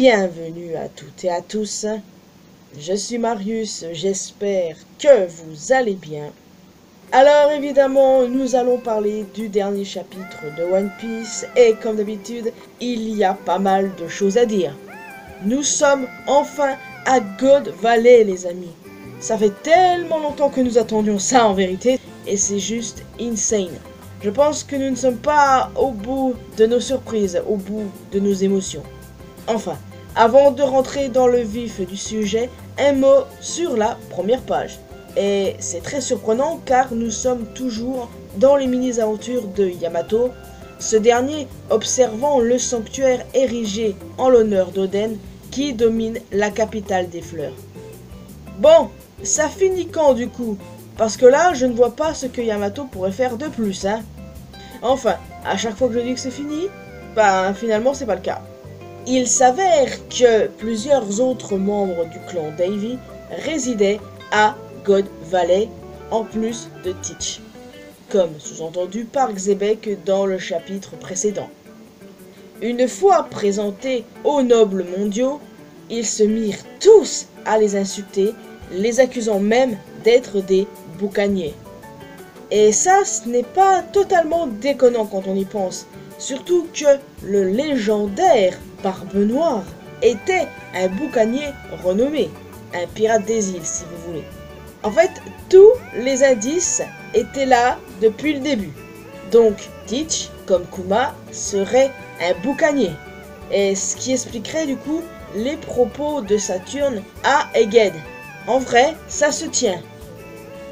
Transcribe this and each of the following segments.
Bienvenue à toutes et à tous, je suis Marius, j'espère que vous allez bien. Alors évidemment, nous allons parler du dernier chapitre de One Piece et comme d'habitude, il y a pas mal de choses à dire. Nous sommes enfin à God Valley les amis. Ça fait tellement longtemps que nous attendions ça en vérité et c'est juste insane. Je pense que nous ne sommes pas au bout de nos surprises, au bout de nos émotions. Enfin, avant de rentrer dans le vif du sujet, un mot sur la première page. Et c'est très surprenant car nous sommes toujours dans les mini-aventures de Yamato, ce dernier observant le sanctuaire érigé en l'honneur d'Oden qui domine la capitale des fleurs. Bon, ça finit quand du coup? Parce que là, je ne vois pas ce que Yamato pourrait faire de plus, hein. Enfin, à chaque fois que je dis que c'est fini, finalement c'est pas le cas. Il s'avère que plusieurs autres membres du clan Davy résidaient à God Valley en plus de Teach, comme sous-entendu par Xebec dans le chapitre précédent. Une fois présentés aux nobles mondiaux, ils se mirent tous à les insulter, les accusant même d'être des boucaniers. Et ça, ce n'est pas totalement déconnant quand on y pense, surtout que le légendaire Barbe Noire était un boucanier renommé, un pirate des îles si vous voulez. En fait, tous les indices étaient là depuis le début. Donc, Teach, comme Kuma, serait un boucanier. Et ce qui expliquerait du coup les propos de Saturne à Egghead. En vrai, ça se tient.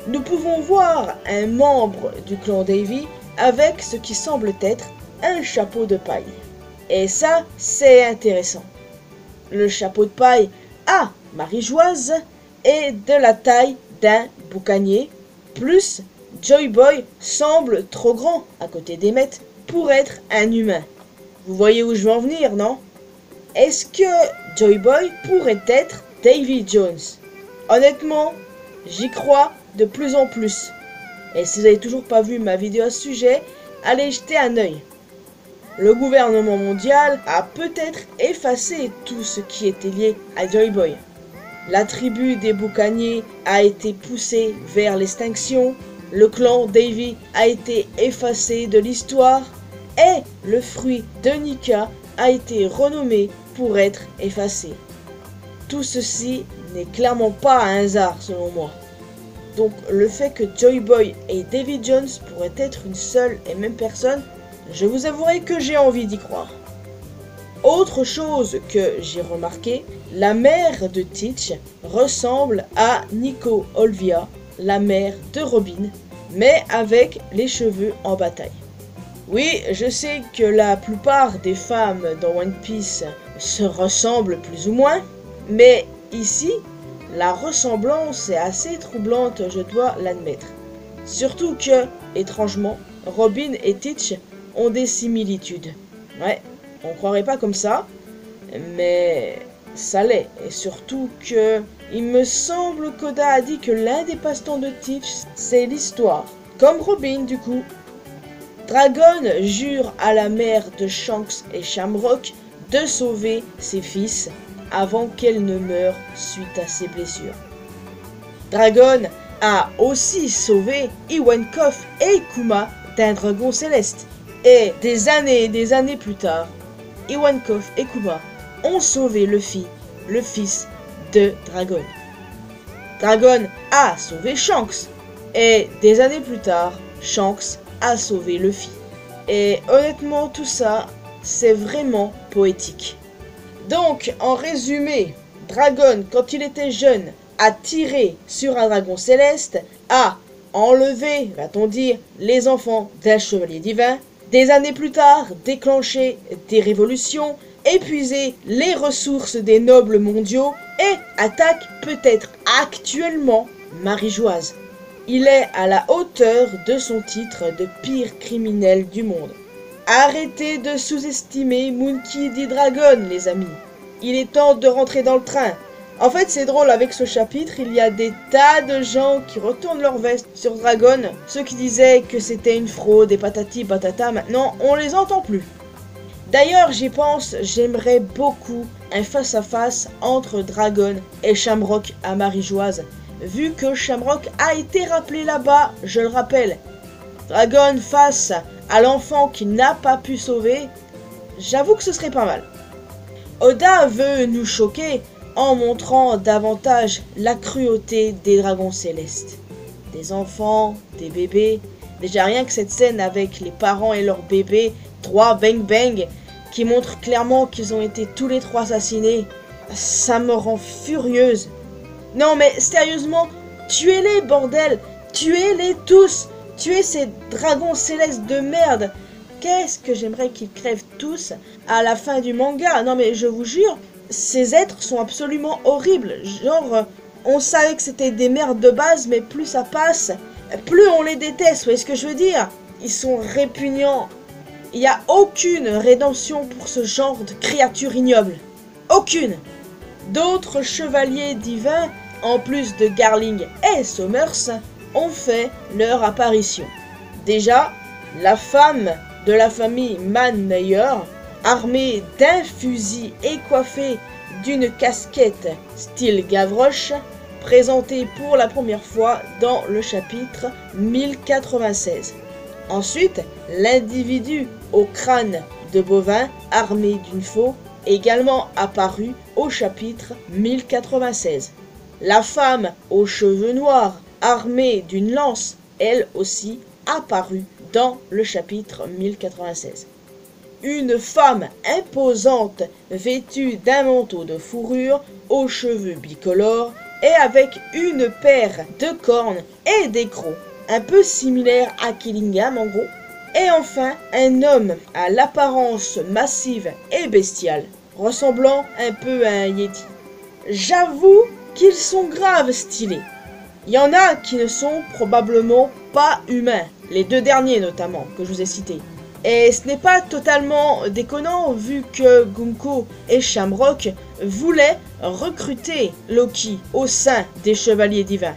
Nous pouvons voir un membre du clan Davy avec ce qui semble être un chapeau de paille. Et ça, c'est intéressant. Le chapeau de paille à Marie-Joise est de la taille d'un boucanier, plus Joy Boy semble trop grand à côté d'Emmet pour être un humain. Vous voyez où je veux en venir, non? Est-ce que Joy Boy pourrait être Davy Jones? Honnêtement, j'y crois de plus en plus. Et si vous n'avez toujours pas vu ma vidéo à ce sujet, allez jeter un œil. Le gouvernement mondial a peut-être effacé tout ce qui était lié à Joy Boy. La tribu des boucaniers a été poussée vers l'extinction, le clan Davy a été effacé de l'histoire et le fruit de Nika a été renommé pour être effacé. Tout ceci n'est clairement pas un hasard selon moi. Donc le fait que Joy Boy et Davy Jones pourraient être une seule et même personne, je vous avouerai que j'ai envie d'y croire. Autre chose que j'ai remarqué, la mère de Teach ressemble à Nico Olvia, la mère de Robin, mais avec les cheveux en bataille. Oui, je sais que la plupart des femmes dans One Piece se ressemblent plus ou moins, mais ici, la ressemblance est assez troublante, je dois l'admettre. Surtout que, étrangement, Robin et Teach ont des similitudes. Ouais, on croirait pas comme ça, mais ça l'est. Et surtout que, il me semble qu'Oda a dit que l'un des passe-temps de Teach, c'est l'histoire. Comme Robin du coup. Dragon jure à la mère de Shanks et Shamrock de sauver ses fils avant qu'elle ne meure suite à ses blessures. Dragon a aussi sauvé Iwankov et Kuma d'un dragon céleste. Et des années plus tard, Iwankov et Kuma ont sauvé Luffy, le fils de Dragon. Dragon a sauvé Shanks. Et des années plus tard, Shanks a sauvé Luffy. Et honnêtement, tout ça, c'est vraiment poétique. Donc, en résumé, Dragon, quand il était jeune, a tiré sur un dragon céleste, a enlevé, va-t-on dire, les enfants d'un chevalier divin, des années plus tard, déclenché des révolutions, épuisé les ressources des nobles mondiaux et attaque peut-être actuellement Marie-Joise. Il est à la hauteur de son titre de pire criminel du monde. Arrêtez de sous-estimer Monkey D. Dragon, les amis. Il est temps de rentrer dans le train. En fait, c'est drôle, avec ce chapitre, il y a des tas de gens qui retournent leur veste sur Dragon. Ceux qui disaient que c'était une fraude et patati patata, maintenant, on les entend plus. D'ailleurs, j'y pense, j'aimerais beaucoup un face-à-face entre Dragon et Shamrock à Marie-Joise, vu que Shamrock a été rappelé là-bas, je le rappelle. Dragon face à l'enfant qu'il n'a pas pu sauver, j'avoue que ce serait pas mal. Oda veut nous choquer en montrant davantage la cruauté des dragons célestes. Des enfants, des bébés, déjà rien que cette scène avec les parents et leurs bébés, 3 bang bang, qui montre clairement qu'ils ont été tous les 3 assassinés, ça me rend furieuse. Non mais sérieusement, tuez-les bordel, tuez-les tous, tuez ces dragons célestes de merde. Qu'est-ce que j'aimerais qu'ils crèvent tous à la fin du manga. Non mais je vous jure, ces êtres sont absolument horribles. Genre, on savait que c'était des merdes de base, mais plus ça passe, plus on les déteste, vous voyez ce que je veux dire? Ils sont répugnants. Il n'y a aucune rédemption pour ce genre de créatures ignobles. Aucune. D'autres chevaliers divins, en plus de Garling et Somers, ont fait leur apparition. Déjà, la femme de la famille Manmeyer, armée d'un fusil et coiffée d'une casquette style Gavroche, présentée pour la première fois dans le chapitre 1096. Ensuite, l'individu au crâne de bovin armé d'une faux, également apparu au chapitre 1096. La femme aux cheveux noirs armée d'une lance, elle aussi apparue dans le chapitre 1096. Une femme imposante vêtue d'un manteau de fourrure aux cheveux bicolores et avec une paire de cornes et d'écrous, un peu similaire à Killingham en gros. Et enfin, un homme à l'apparence massive et bestiale, ressemblant un peu à un yeti. J'avoue qu'ils sont graves stylés. Il y en a qui ne sont probablement pas humains, les 2 derniers notamment, que je vous ai cités. Et ce n'est pas totalement déconnant vu que Gunko et Shamrock voulaient recruter Loki au sein des Chevaliers Divins.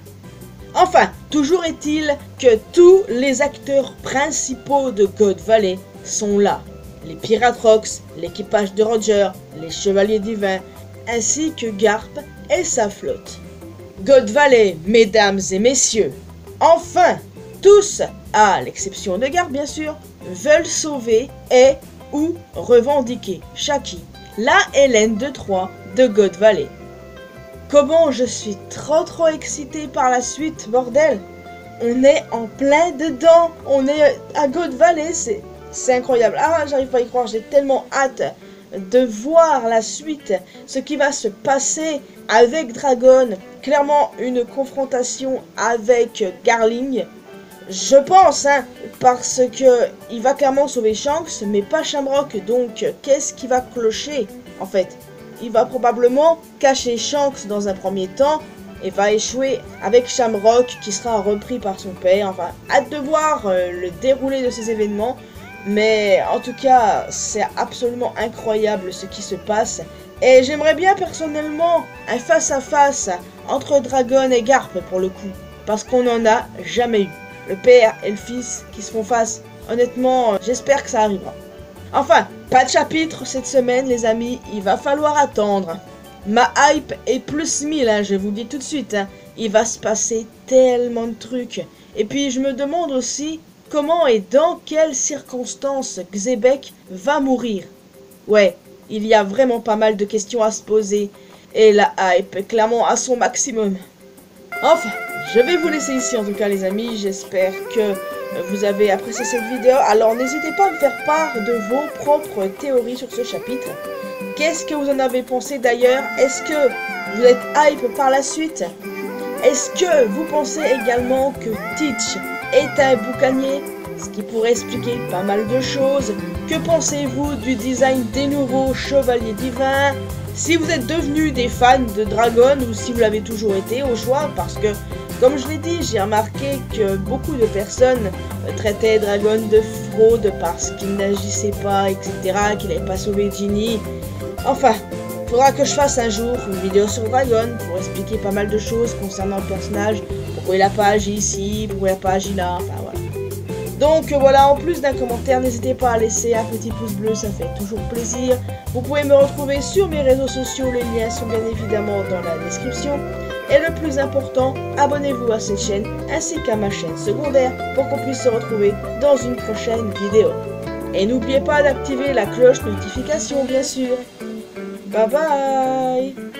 Enfin, toujours est-il que tous les acteurs principaux de God Valley sont là. Les Pirates Rocks, l'équipage de Roger, les Chevaliers Divins, ainsi que Garp et sa flotte. God Valley, mesdames et messieurs, enfin, tous, à l'exception de Garp bien sûr, veulent sauver et ou revendiquer Shaki, la Hélène de Troie de God Valley. Comment je suis trop excité par la suite, bordel. On est en plein dedans, on est à God Valley, c'est incroyable. Ah, j'arrive pas à y croire, j'ai tellement hâte de voir la suite, ce qui va se passer avec Dragon. Clairement une confrontation avec Garling. Je pense, parce que il va clairement sauver Shanks, mais pas Shamrock, donc qu'est-ce qui va clocher en fait? Il va probablement cacher Shanks dans un premier temps et va échouer avec Shamrock qui sera repris par son père. Enfin, hâte de voir le déroulé de ces événements, mais en tout cas, c'est absolument incroyable ce qui se passe. Et j'aimerais bien personnellement un face-à-face entre Dragon et Garp pour le coup, parce qu'on n'en a jamais eu. Le père et le fils qui se font face, honnêtement, j'espère que ça arrivera. Enfin, pas de chapitre cette semaine les amis, il va falloir attendre. Ma hype est plus 1000, je vous le dis tout de suite. Il va se passer tellement de trucs. Et puis je me demande aussi comment et dans quelles circonstances Xebec va mourir. Ouais, il y a vraiment pas mal de questions à se poser. Et la hype est clairement à son maximum. Enfin, je vais vous laisser ici en tout cas les amis. J'espère que vous avez apprécié cette vidéo. Alors n'hésitez pas à me faire part de vos propres théories sur ce chapitre. Qu'est-ce que vous en avez pensé d'ailleurs? Est-ce que vous êtes hype par la suite? Est-ce que vous pensez également que Teach est un boucanier? Ce qui pourrait expliquer pas mal de choses. Que pensez-vous du design des nouveaux chevaliers divins? Si vous êtes devenus des fans de Dragon ou si vous l'avez toujours été au choix, parce que comme je l'ai dit, j'ai remarqué que beaucoup de personnes traitaient Dragon de fraude parce qu'il n'agissait pas, etc., qu'il n'avait pas sauvé Ginny. Enfin, il faudra que je fasse un jour une vidéo sur Dragon pour expliquer pas mal de choses concernant le personnage, pourquoi il n'a pas agi ici, pourquoi il n'a pas agi là, enfin voilà. Donc voilà, en plus d'un commentaire, n'hésitez pas à laisser un petit pouce bleu, ça fait toujours plaisir. Vous pouvez me retrouver sur mes réseaux sociaux, les liens sont bien évidemment dans la description. Et le plus important, abonnez-vous à cette chaîne ainsi qu'à ma chaîne secondaire pour qu'on puisse se retrouver dans une prochaine vidéo. Et n'oubliez pas d'activer la cloche notification bien sûr. Bye bye.